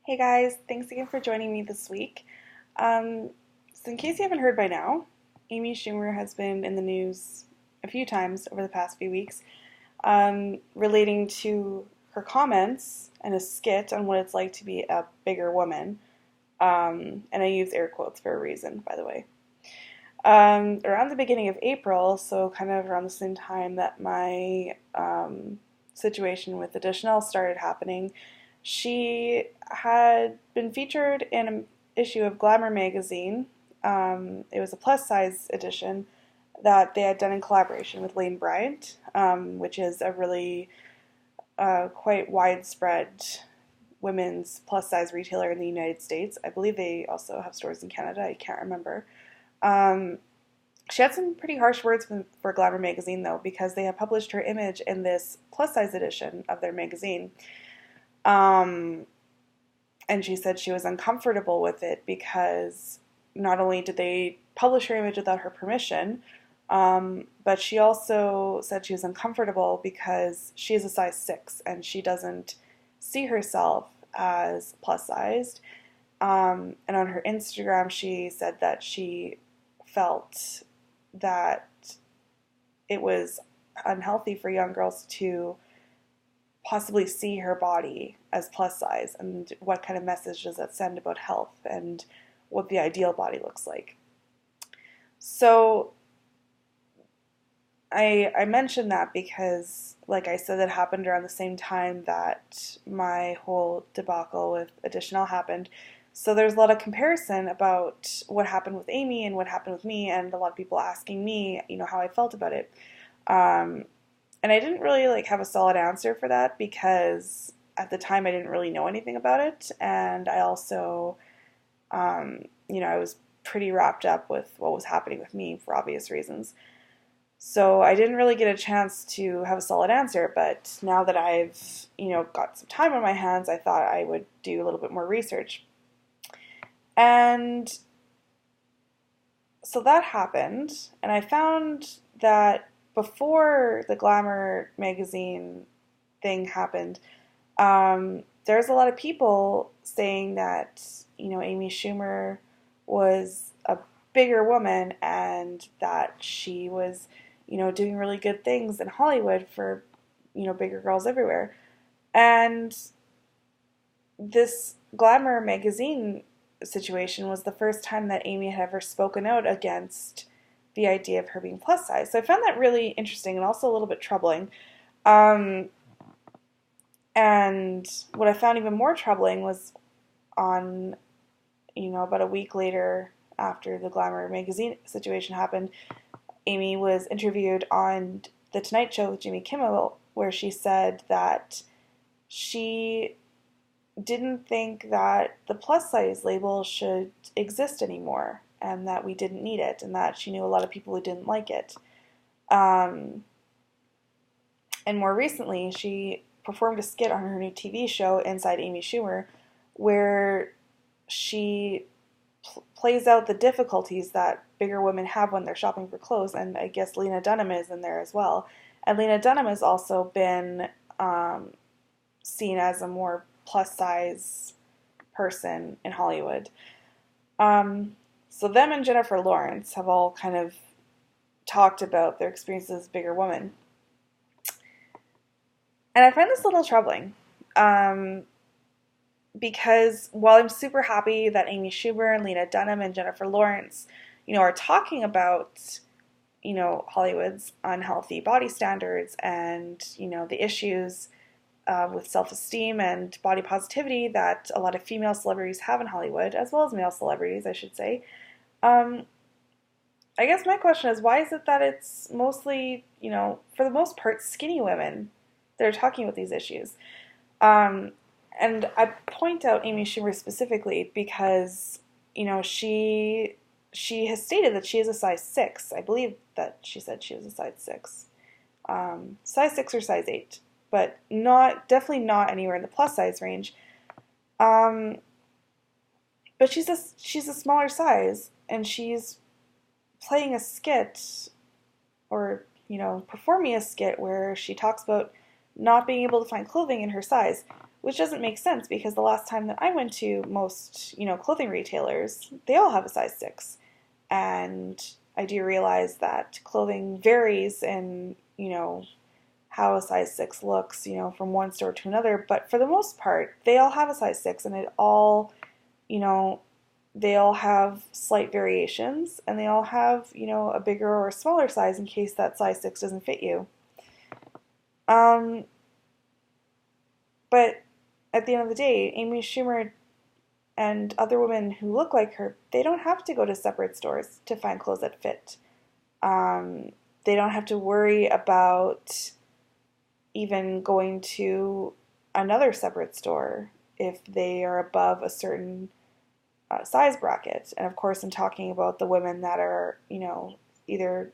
Hey guys, thanks again for joining me this week. So in case you haven't heard by now, Amy Schumer has been in the news a few times over the past few weeks relating to her comments and a skit on what it's like to be a bigger woman. And I use air quotes for a reason, by the way. Around the beginning of April, so kind of around the same time that my situation with the Chanel started happening, she had been featured in an issue of Glamour magazine. It was a plus size edition that they had done in collaboration with Lane Bryant, which is a really quite widespread women's plus size retailer in the United States. I believe they also have stores in Canada. I can't remember. Um, she had some pretty harsh words for Glamour magazine, though, because they had published her image in this plus size edition of their magazine. Um, and she said she was uncomfortable with it because not only did they publish her image without her permission, but she also said she was uncomfortable because she is a size 6 and she doesn't see herself as plus sized. And on her Instagram, she said that she felt that it was unhealthy for young girls to possibly see her body as plus size, and what kind of message does that send about health and what the ideal body looks like. So I mentioned that because, like I said, it happened around the same time that my whole debacle with Additional happened. So there's a lot of comparison about what happened with Amy and what happened with me, and a lot of people asking me, how I felt about it. And I didn't really have a solid answer for that because at the time I didn't really know anything about it, and I also, I was pretty wrapped up with what was happening with me for obvious reasons. So I didn't really get a chance to have a solid answer, but now that I've, got some time on my hands, I thought I would do a little bit more research. And so that happened, and I found that before the Glamour magazine thing happened, there's a lot of people saying that, Amy Schumer was a bigger woman and that she was, doing really good things in Hollywood for, bigger girls everywhere. And this Glamour magazine situation was the first time that Amy had ever spoken out against the idea of her being plus size. So I found that really interesting and also a little bit troubling. And what I found even more troubling was on, about a week later after the Glamour magazine situation happened, Amy was interviewed on The Tonight Show with Jimmy Kimmel, where she said that she didn't think that the plus size label should exist anymore and that we didn't need it, and that she knew a lot of people who didn't like it. And more recently, she performed a skit on her new TV show, Inside Amy Schumer, where she plays out the difficulties that bigger women have when they're shopping for clothes, and I guess Lena Dunham is in there as well. And Lena Dunham has also been seen as a more plus size person in Hollywood. So them and Jennifer Lawrence have all kind of talked about their experiences as a bigger woman. And I find this a little troubling because while I'm super happy that Amy Schumer and Lena Dunham and Jennifer Lawrence, are talking about, Hollywood's unhealthy body standards and, the issues with self-esteem and body positivity that a lot of female celebrities have in Hollywood, as well as male celebrities, I should say. I guess my question is, why is it that it's mostly, for the most part, skinny women that are talking about these issues? And I point out Amy Schumer specifically because, she has stated that she is a size 6. I believe that she said she was a size 6. Size 6 or size 8. But definitely not anywhere in the plus size range. But she's a smaller size, and she's playing a skit, or performing a skit where she talks about not being able to find clothing in her size, which doesn't make sense because the last time that I went to most, clothing retailers, they all have a size 6. And I do realize that clothing varies in, how a size 6 looks, from one store to another. But for the most part, they all have a size 6, and you know, they all have slight variations, and they all have, a bigger or a smaller size in case that size 6 doesn't fit you. But at the end of the day, Amy Schumer and other women who look like her, they don't have to go to separate stores to find clothes that fit. They don't have to worry about even going to another separate store if they are above a certain size bracket. And of course, I'm talking about the women that are, either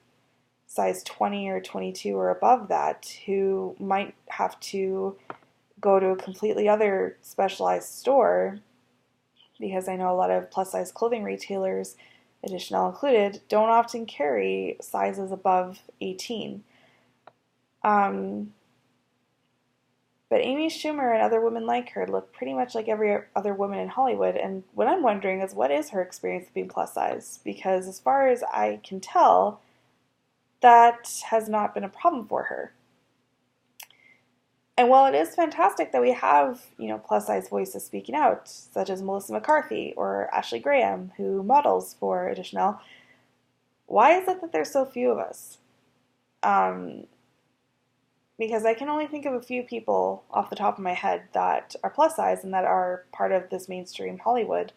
size 20 or 22 or above that, who might have to go to a completely other specialized store, because I know a lot of plus size clothing retailers, Additional included, don't often carry sizes above 18. But Amy Schumer and other women like her look pretty much like every other woman in Hollywood, and what I'm wondering is, what is her experience of being plus size? Because as far as I can tell, that has not been a problem for her. And while it is fantastic that we have, plus size voices speaking out, such as Melissa McCarthy or Ashley Graham, who models for Additional, why is it that there's so few of us? Because I can only think of a few people off the top of my head that are plus size and that are part of this mainstream Hollywood.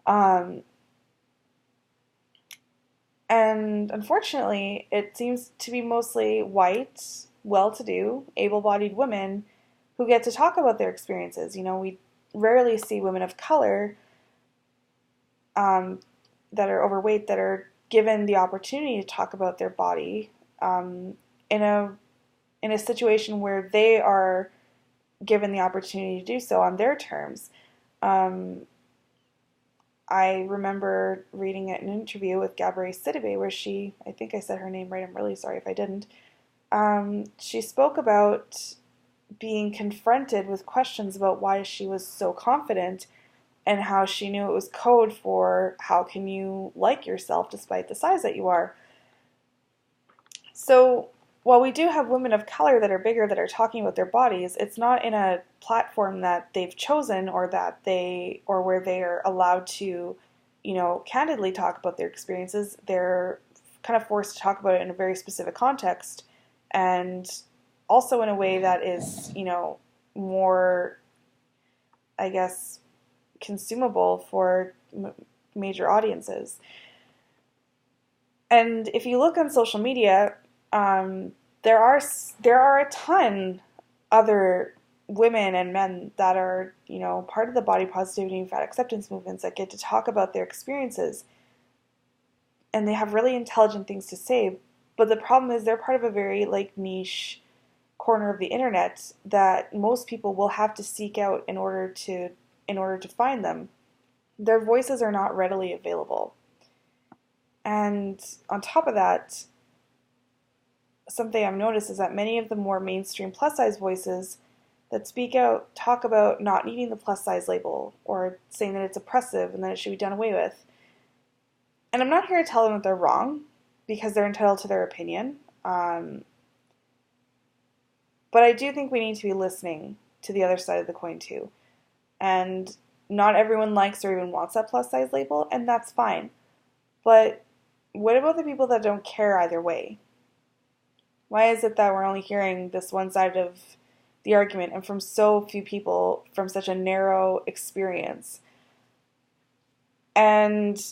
And unfortunately, it seems to be mostly white, well-to-do, able-bodied women who get to talk about their experiences. We rarely see women of color that are overweight that are given the opportunity to talk about their body in a situation where they are given the opportunity to do so on their terms. I remember reading an interview with Gabrielle Sidibe where I think I said her name right, I'm really sorry if I didn't. She spoke about being confronted with questions about why she was so confident and how she knew it was code for how can you like yourself despite the size that you are. So while we do have women of color that are bigger that are talking about their bodies, it's not in a platform that they've chosen or where they are allowed to, candidly talk about their experiences. They're kind of forced to talk about it in a very specific context, and also in a way that is, more, I guess, consumable for major audiences. And if you look on social media, there are a ton other women and men that are, part of the body positivity and fat acceptance movements that get to talk about their experiences. And they have really intelligent things to say. But the problem is they're part of a very niche corner of the internet that most people will have to seek out in order to find them. Their voices are not readily available. And on top of that, something I've noticed is that many of the more mainstream plus size voices that speak out talk about not needing the plus size label or saying that it's oppressive and that it should be done away with. And I'm not here to tell them that they're wrong, because they're entitled to their opinion. But I do think we need to be listening to the other side of the coin too. And not everyone likes or even wants that plus size label, and that's fine. But what about the people that don't care either way? Why is it that we're only hearing this one side of the argument and from so few people from such a narrow experience? And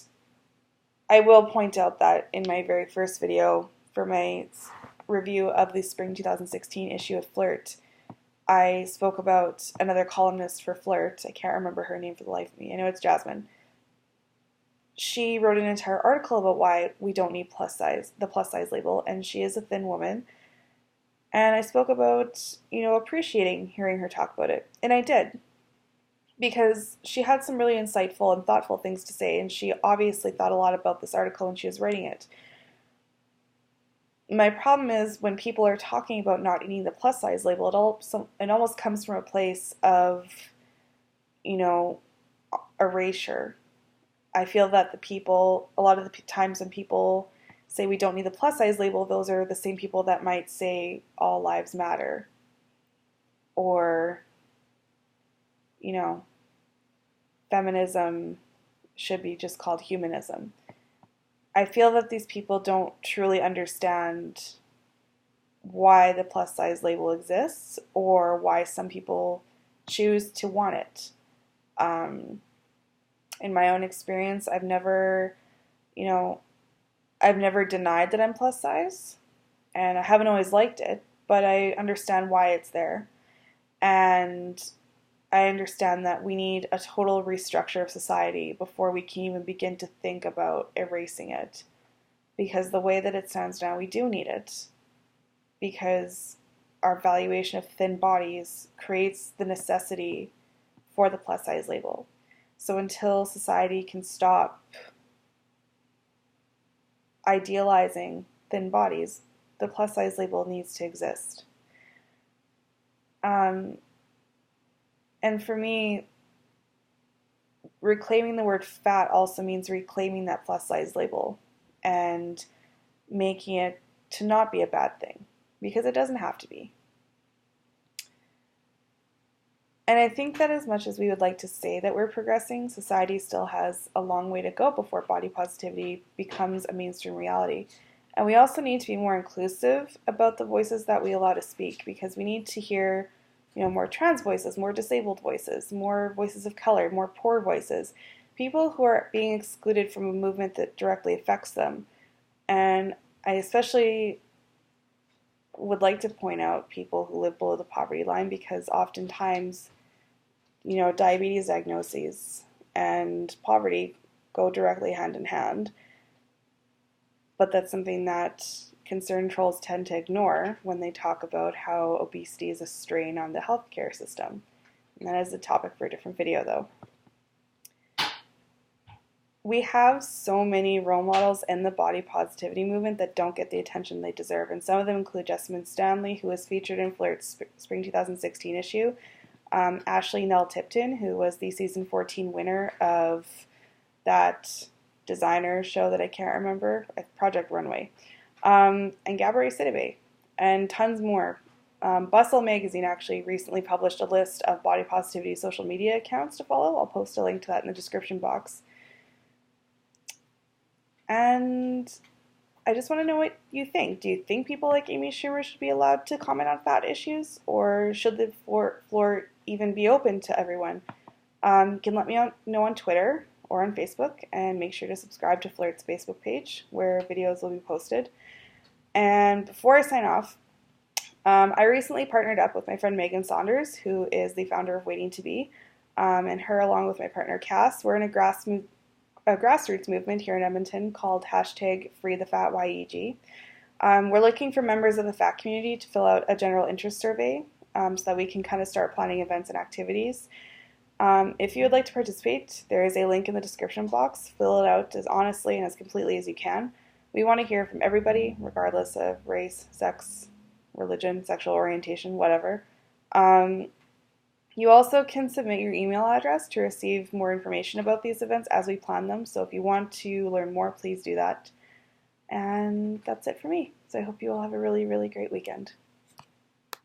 I will point out that in my very first video for my review of the spring 2016 issue of Flirt, I spoke about another columnist for Flirt. I can't remember her name for the life of me. I know it's Jasmine. She wrote an entire article about why we don't need the plus size label, and she is a thin woman. And I spoke about, appreciating hearing her talk about it. And I did. Because she had some really insightful and thoughtful things to say, and she obviously thought a lot about this article when she was writing it. my problem is when people are talking about not needing the plus size label, it almost comes from a place of, you know, erasure. I feel that a lot of the times when people say we don't need the plus size label, those are the same people that might say all lives matter, or, feminism should be just called humanism. I feel that these people don't truly understand why the plus size label exists or why some people choose to want it. In my own experience, you know, I've never denied that I'm plus size, and I haven't always liked it, but I understand why it's there. And I understand that we need a total restructure of society before we can even begin to think about erasing it. Because the way that it stands now, we do need it. Because our valuation of thin bodies creates the necessity for the plus size label. So until society can stop idealizing thin bodies, the plus size label needs to exist. And for me, reclaiming the word fat also means reclaiming that plus size label and making it to not be a bad thing, because it doesn't have to be. And I think that as much as we would like to say that we're progressing, society still has a long way to go before body positivity becomes a mainstream reality. And we also need to be more inclusive about the voices that we allow to speak, because we need to hear, more trans voices, more disabled voices, more voices of color, more poor voices, people who are being excluded from a movement that directly affects them. And I especially would like to point out people who live below the poverty line, because oftentimes, diabetes diagnoses and poverty go directly hand in hand. But that's something that concerned trolls tend to ignore when they talk about how obesity is a strain on the healthcare system. And that is a topic for a different video, though. We have so many role models in the body positivity movement that don't get the attention they deserve, and some of them include Jessamine Stanley, who was featured in Flirt's spring 2016 issue, Ashley Nell Tipton, who was the season 14 winner of that designer show that I can't remember, Project Runway, and Gabourey Sidibe, and tons more. Bustle magazine actually recently published a list of body positivity social media accounts to follow. I'll post a link to that in the description box. And I just want to know what you think. Do you think people like Amy Schumer should be allowed to comment on fat issues, or should the floor even be open to everyone? You can let me know on Twitter or on Facebook, and make sure to subscribe to Flirt's Facebook page where videos will be posted. And before I sign off, I recently partnered up with my friend Megan Saunders, who is the founder of Waiting to Be, and her, along with my partner Cass, we're in a grassroots movement here in Edmonton called #FreeTheFatYEG. We're looking for members of the fat community to fill out a general interest survey so that we can kind of start planning events and activities. If you would like to participate, there is a link in the description box. Fill it out as honestly and as completely as you can. We want to hear from everybody, regardless of race, sex, religion, sexual orientation, whatever. You also can submit your email address to receive more information about these events as we plan them. So if you want to learn more, please do that. And that's it for me. So I hope you all have a really, really great weekend.